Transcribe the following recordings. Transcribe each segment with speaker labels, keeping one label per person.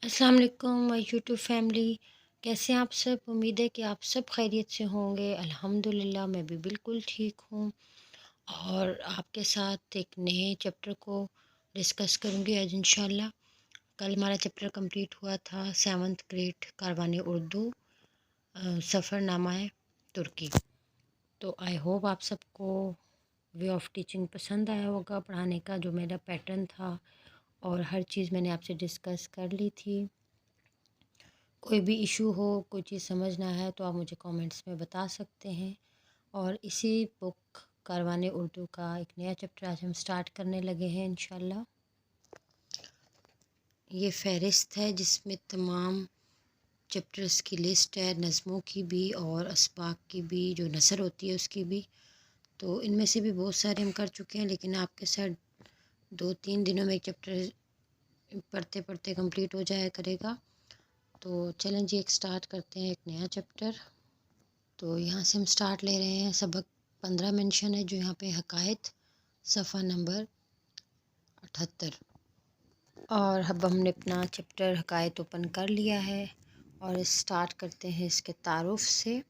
Speaker 1: अस्सलाम वालेकुम my YouTube family. कैसे हैं आप सब? उम्मीद है कि आप सब खैरियत से होंगे। अल्हम्दुलिल्लाह मैं भी बिल्कुल ठीक हूँ और आपके साथ एक नए चैप्टर को डिस्कस करूँगी आज इंशाल्लाह। कल हमारा चैप्टर कंप्लीट हुआ था 7th ग्रेड कारवान उर्दू सफ़रनामा तुर्की। तो आई होप आप सबको वे ऑफ टीचिंग पसंद आया होगा, पढ़ाने का जो मेरा पैटर्न था और हर चीज़ मैंने आपसे डिस्कस कर ली थी। कोई भी इशू हो, कोई चीज़ समझ ना आए तो आप मुझे कमेंट्स में बता सकते हैं। और इसी बुक कारवान उर्दू का एक नया चैप्टर आज हम स्टार्ट करने लगे हैं इंशाल्लाह। ये फ़हरिस्त है जिसमें तमाम चैप्टर्स की लिस्ट है, नज़मों की भी और असबाक की भी, जो नसर होती है उसकी भी। तो इनमें से भी बहुत सारे हम कर चुके हैं, लेकिन आपके साथ 2-3 दिनों में एक चैप्टर पढ़ते पढ़ते कंप्लीट हो जाया करेगा। तो चलें जी, एक स्टार्ट करते हैं एक नया चैप्टर। तो यहाँ से हम स्टार्ट ले रहे हैं। सबक 15 मेंशन है जो यहाँ पे हकायत, सफ़ा नंबर 78। और अब हमने अपना चैप्टर हकायत ओपन कर लिया है और स्टार्ट करते हैं इसके तारुफ़ से।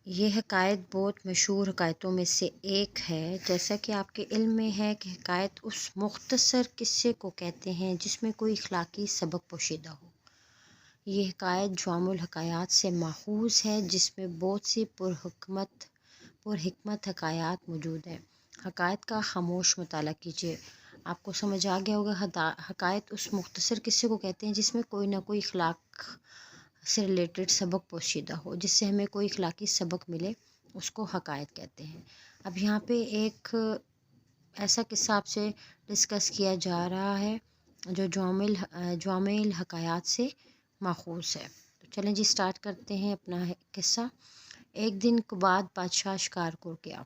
Speaker 1: ये हकायत बहुत मशहूर हकायतों में से एक है। जैसा कि आपके इल्म में है कि हकायत उस मुख्तसर किस्से को कहते हैं जिसमें कोई अखलाकी सबक पोशीदा हो। ये हकायत जवामुल हकायात से माखूज़ है जिसमें बहुत सी पुरहिकमत हकायात मौजूद हैं। हकायत का खामोश मुताला कीजिए। आपको समझ आ गया होगा, हकायत उस मुख्तसर किस्से को कहते हैं जिसमें कोई ना कोई अखलाक से रिलेटेड सबक पोशीदा हो, जिससे हमें कोई अखलाकी सबक मिले, उसको हकायत कहते हैं। अब यहाँ पे एक ऐसा किस्सा आपसे डिस्कस किया जा रहा है जो जवामिल हकायात से माखूज़ है। तो चलें जी, स्टार्ट करते हैं अपना किस्सा। एक दिन के बाद बादशाह शिकार को गया।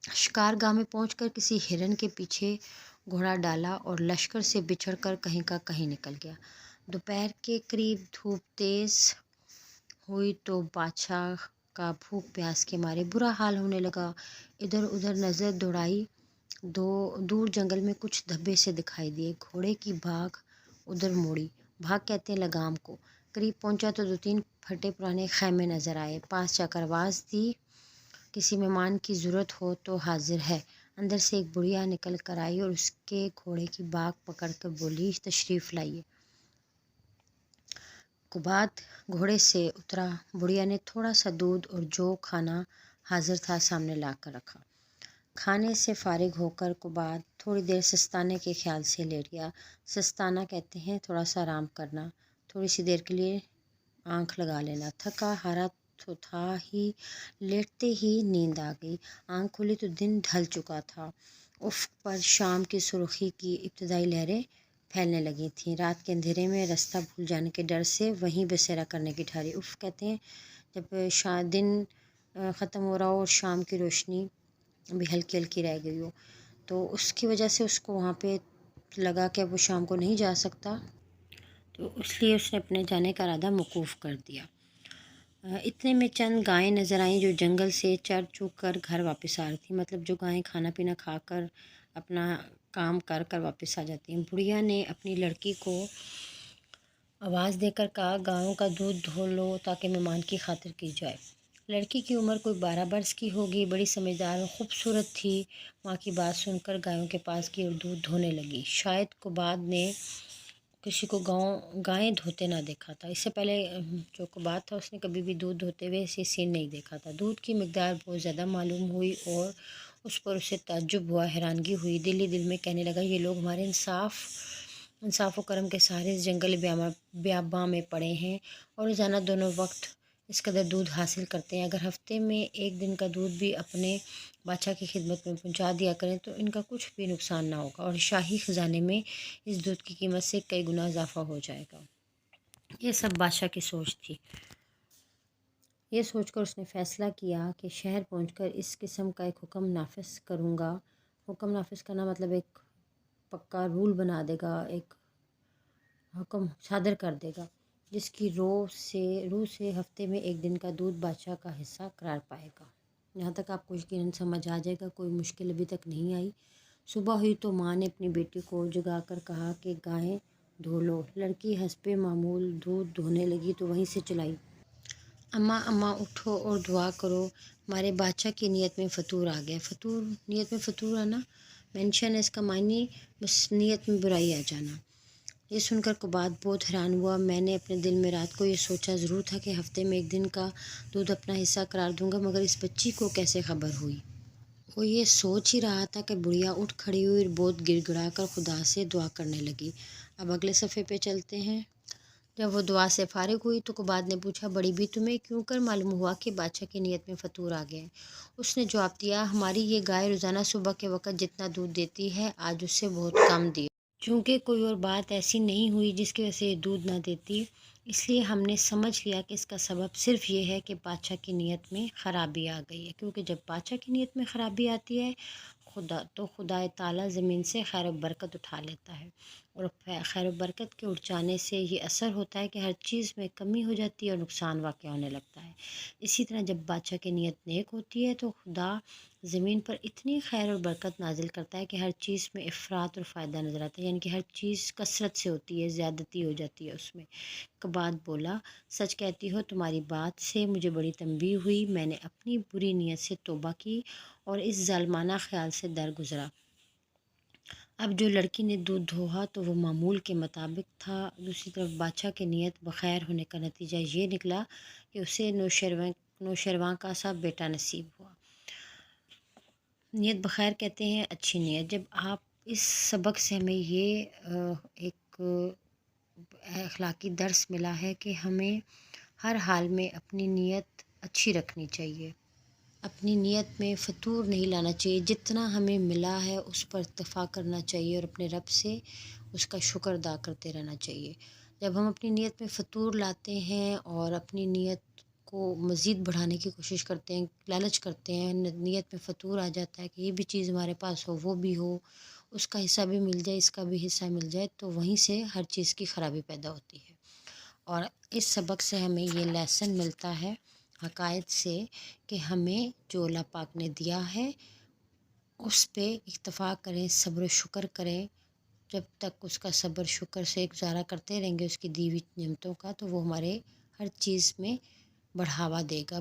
Speaker 1: शिकारगाह में पहुंचकर किसी हिरन के पीछे घोड़ा डाला और लश्कर से बिछड़कर कहीं का कहीं निकल गया। दोपहर के करीब धूप तेज़ हुई तो बादशाह का भूख प्यास के मारे बुरा हाल होने लगा। इधर उधर नज़र दौड़ाई, दूर जंगल में कुछ धब्बे से दिखाई दिए। घोड़े की भाग उधर मुड़ी, भाग कहते हैं लगाम को। करीब पहुंचा तो 2-3 फटे पुराने खैमे नज़र आए। पास जाकर आवाज़ दी, किसी मेहमान की ज़रूरत हो तो हाजिर है। अंदर से एक बुढ़िया निकल कर आई और उसके घोड़े की बाग पकड़ कर बोली, तशरीफ़ लाइए। कुबाद घोड़े से उतरा। बुढ़िया ने थोड़ा सा दूध और जो खाना हाजिर था सामने ला कर रखा। खाने से फारिग होकर कुबाद थोड़ी देर सस्ताने के ख्याल से लेट गया। सस्ताना कहते हैं थोड़ा सा आराम करना, थोड़ी सी देर के लिए आंख लगा लेना। थका हारा तो था ही, लेटते ही नींद आ गई। आंख खुली तो दिन ढल चुका था। उफ़ पर शाम की सुर्खी की इब्तदाई लहरें फैलने लगी थीं। रात के अंधेरे में रास्ता भूल जाने के डर से वहीं बसेरा करने की ठानी। उफ़ कहते हैं जब दिन ख़त्म हो रहा हो और शाम की रोशनी भी हल्की हल्की रह गई हो, तो उसकी वजह से उसको वहाँ पे लगा कि वो शाम को नहीं जा सकता, तो इसलिए उसने अपने जाने का इरादा मौकूफ़ कर दिया। इतने में चंद गायें नज़र आईं जो जंगल से चर चुग कर घर वापस आ रही थी। मतलब जो गायें खाना पीना खाकर अपना काम कर कर वापस आ जाती हैं। बुढ़िया ने अपनी लड़की को आवाज़ देकर कहा, गायों का दूध धो लो ताकि मेहमान की खातिर की जाए। लड़की की उम्र कोई 12 बरस की होगी, बड़ी समझदार और ख़ूबसूरत थी। माँ की बात सुनकर गायों के पास गई और दूध धोने लगी। शायद कुबाद ने किसी को गायें धोते ना देखा था। इससे पहले जो कुबाद था उसने कभी भी दूध धोते हुए ऐसे सीन नहीं देखा था। दूध की मिकदार बहुत ज़्यादा मालूम हुई और उस पर उसे ताज्जुब हुआ, हैरानगी हुई। दिल ही दिल में कहने लगा, ये लोग हमारे इंसाफ व करम के सहारे इस जंगल बियाबा में पड़े हैं और रोज़ाना दोनों वक्त इस कदर दूध हासिल करते हैं। अगर हफ्ते में एक दिन का दूध भी अपने बादशाह की खिदमत में पहुंचा दिया करें तो इनका कुछ भी नुकसान ना होगा और शाही ख़जाने में इस दूध की कीमत से कई गुना इजाफा हो जाएगा। ये सब बादशाह की सोच थी। ये सोचकर उसने फ़ैसला किया कि शहर पहुंचकर इस किस्म का एक हुक्म नाफिज करूँगा। हुक्म नाफिज करना मतलब एक पक्का रूल बना देगा, एक हुक्म सादर कर देगा जिसकी रूह से हफ्ते में एक दिन का दूध बादशाह का हिस्सा करार पाएगा। यहाँ तक आपको यकीनन समझ आ जाएगा, कोई मुश्किल अभी तक नहीं आई। صبح ہوئی تو ماں نے اپنی بیٹی کو جگا کر کہا کہ گائیں دھو لو۔ لڑکی حسب معمول دودھ دھونے لگی تو وہیں سے چلائی، اماں اماں اٹھو اور دعا کرو، ہمارے بادشاہ کی نیت میں فطور آ گیا۔ فطور، نیت میں فطور آنا، مینشن ہے، اس کا معنی بس نیت میں برائی آ جانا۔ یہ سن کر قباد بہت حیران ہوا۔ میں نے اپنے دل میں رات کو یہ سوچا ضرور تھا کہ ہفتے میں ایک دن کا دودھ اپنا حصہ قرار دوں گا، مگر اس بچی کو کیسے خبر ہوئی؟ وہ یہ سوچ ہی رہا تھا کہ بڑھیا اٹھ کھڑی ہوئی اور بہت گڑ گڑا کر خدا سے دعا کرنے لگی۔ اب اگلے صفحے پہ چلتے ہیں۔ جب وہ دعا سے فارغ ہوئی تو قباد نے پوچھا، بڑی بھی تمہیں کیوں کر معلوم ہوا کہ بادشاہ کی نیت میں فطور آ گیا ہے؟ اس نے جواب دیا، ہماری یہ گائے روزانہ صبح کے وقت جتنا دودھ دیتی ہے آج اس سے بہت کم دیا۔ چونکہ کوئی اور بات ایسی نہیں ہوئی جس کی وجہ سے یہ دودھ نہ دیتی، اس لیے ہم نے سمجھ لیا کہ اس کا سبب صرف یہ ہے کہ بادشاہ کی نیت میں خرابی آ گئی ہے، کیونکہ جب بادشاہ کی نیت میں خرابی آتی ہے خدا تعالیٰ زمین سے خیر و برکت اٹھا لیتا ہے، اور خیر و برکت کے اٹھ جانے سے یہ اثر ہوتا ہے کہ ہر چیز میں کمی ہو جاتی ہے اور نقصان واقع ہونے لگتا ہے۔ اسی طرح جب بادشاہ کی نیت نیک ہوتی ہے تو خدا زمین پر اتنی خیر اور برکت نازل کرتا ہے کہ ہر چیز میں افراط اور فائدہ نظر آتا ہے، یعنی کہ ہر چیز کثرت سے ہوتی ہے، زیادتی ہو جاتی ہے اس میں۔ قباد بولا، سچ کہتی ہو، تمہاری بات سے مجھے بڑی تنبیہ ہوئی، میں نے اپنی بری نیت سے توبہ کی اور اس ظالمانہ خیال سے درگزرا۔ اب جو لڑکی نے دودھ دھوہا تو وہ معمول کے مطابق تھا۔ دوسری طرف بادشاہ کی نیت بخیر ہونے کا نتیجہ یہ نکلا کہ اسے نوشرواں کا سا بیٹا نصیب ہوا۔ نیت بخیر کہتے ہیں اچھی نیت۔ جب آپ اس سبق سے ہمیں یہ ایک اخلاقی درس ملا ہے کہ ہمیں ہر حال میں اپنی نیت اچھی رکھنی چاہیے، اپنی نیت میں فطور نہیں لانا چاہیے، جتنا ہمیں ملا ہے اس پر اکتفا کرنا چاہیے اور اپنے رب سے اس کا شکر ادا کرتے رہنا چاہیے۔ جب ہم اپنی نیت میں فطور لاتے ہیں اور اپنی نیت کو مزید بڑھانے کی کوشش کرتے ہیں، لالچ کرتے ہیں، نیت میں فطور آ جاتا ہے کہ یہ بھی چیز ہمارے پاس ہو، وہ بھی ہو، اس کا حصہ بھی مل جائے، اس کا بھی حصہ مل جائے، تو وہیں سے ہر چیز کی خرابی پیدا ہوتی ہے۔ اور اس سبق سے ہمیں یہ لیسن ملتا ہے حقائق سے کہ ہمیں جو اللہ پاک نے دیا ہے اس پہ اکتفا کریں، صبر و شکر کریں۔ جب تک اس کا صبر شکر سے گزارا کرتے رہیں گے اس کی دی ہوئی نعمتوں کا، تو وہ ہمارے ہر چیز میں بڑھاوا دے گا،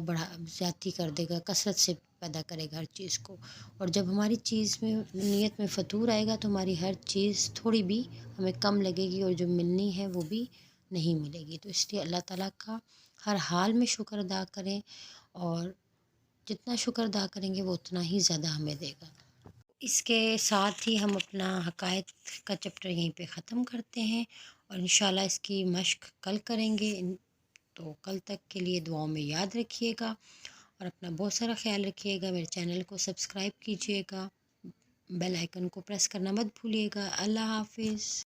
Speaker 1: زیادتی کر دے گا، کثرت سے پیدا کرے گا ہر چیز کو۔ اور جب ہماری چیز میں نیت میں فطور آئے گا تو ہماری ہر چیز تھوڑی بھی ہمیں کم لگے گی اور جو ملنی ہے وہ بھی نہیں ملے گی۔ تو اس لیے اللہ تعالیٰ کا ہر حال میں شکر ادا کریں، اور جتنا شکر ادا کریں گے وہ اتنا ہی زیادہ ہمیں دے گا۔ اس کے ساتھ ہی ہم اپنا حقائق کا چیپٹر یہیں پہ ختم کرتے ہیں، اور انشاءاللہ اس کی مشق کل کریں گے۔ تو کل تک کے لیے دعاؤں میں یاد رکھیے گا اور اپنا بہت سارا خیال رکھیے گا۔ میرے چینل کو سبسکرائب کیجیے گا، بیل آئیکن کو پریس کرنا مت بھولیے گا۔ اللہ حافظ۔